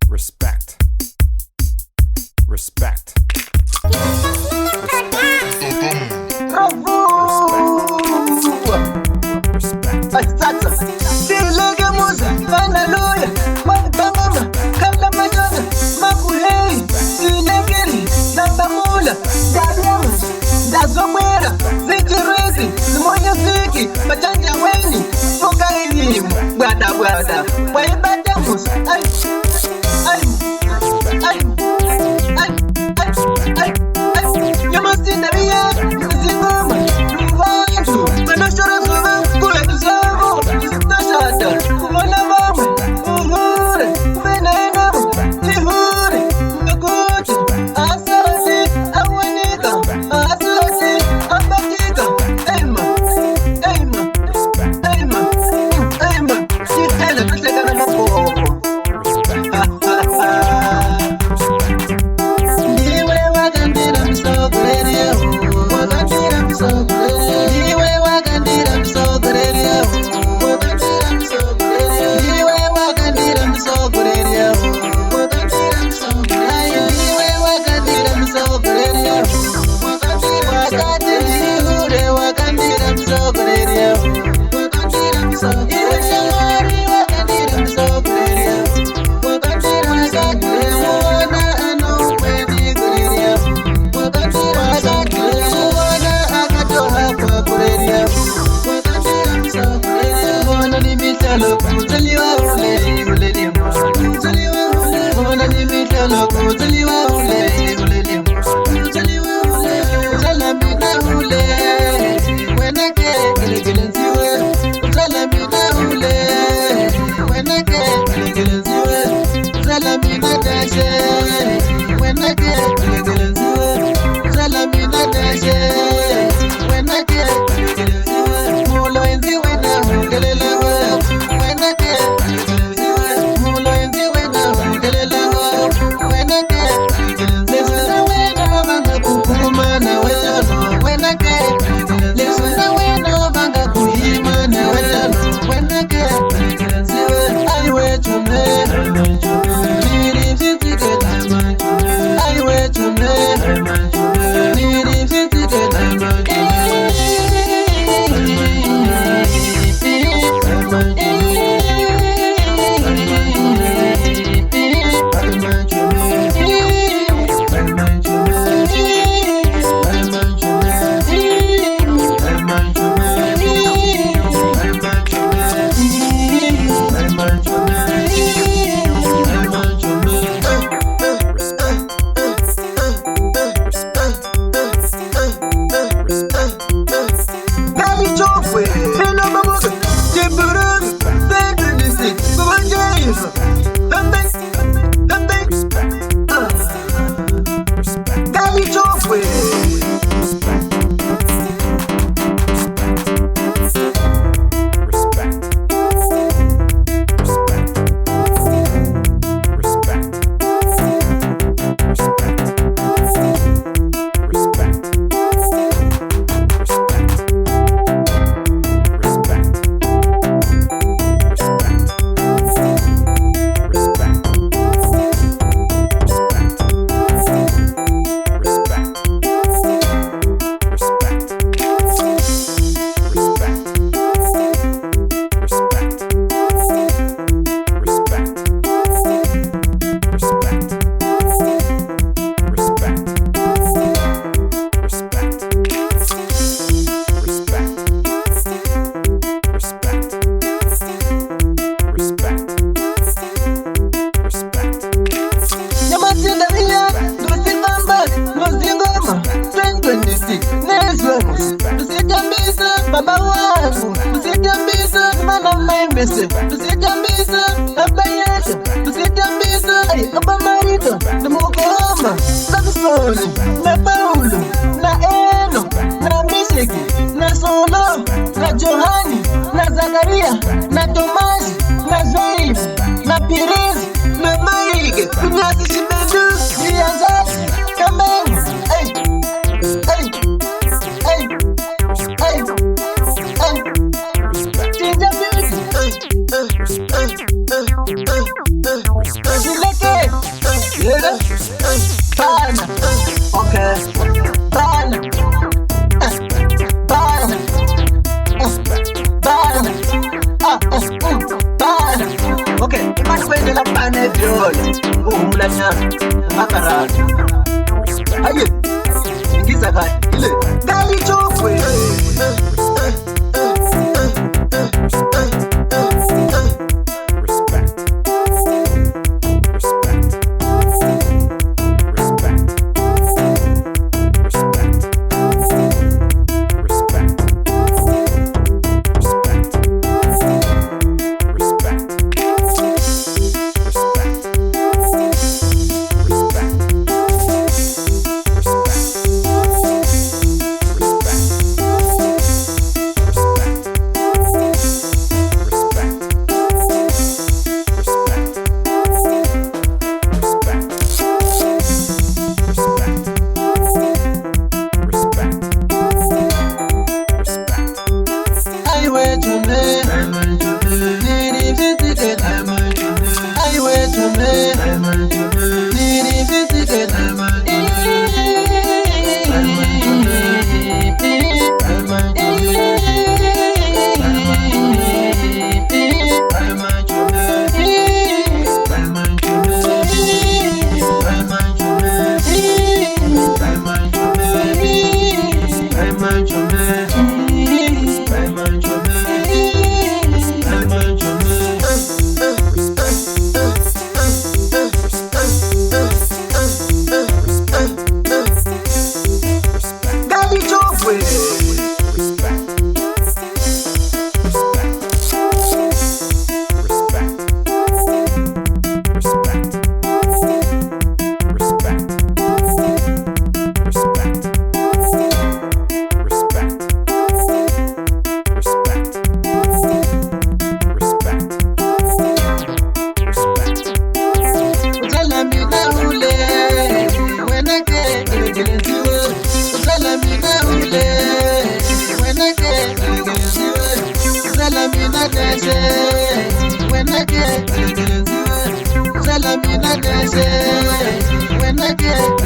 Respect. Respect. Respect. Sasa XILEKE muza haleluya mangibangama khala majoga makulei XILEKE nambamula dalama dazomwera zikiriki zimoya ziki majanja weni fukailimu bwada bwada waibata musa ay Nyamasina biya zingoma mvantu manashora zuva kule tuzavo tashata kumona vamwe uhure kuvenena lihure mekuti asasi awanika asasi abatika ema sitela tutekana maboko Baba wangu, usitambisa mana mmembese, usitambisa abayesha, usitambisa aba marito, na mukoma, Samsoni, na Paulo, na Eno, na Mesheki, na Solo, na Johani, na Zakaria, na Tomasi, na Zaidi, na Perezi, na Maige, kunyasi shibedu, nianzazi, kamenu, XILEKE Bana, okay. Bana, bana, bana, bana. Okay, imani kwendela bana evyolo. Umlanyana, makarata. Aye, ngiza kahle, ile. Ngalitshofwe. When I get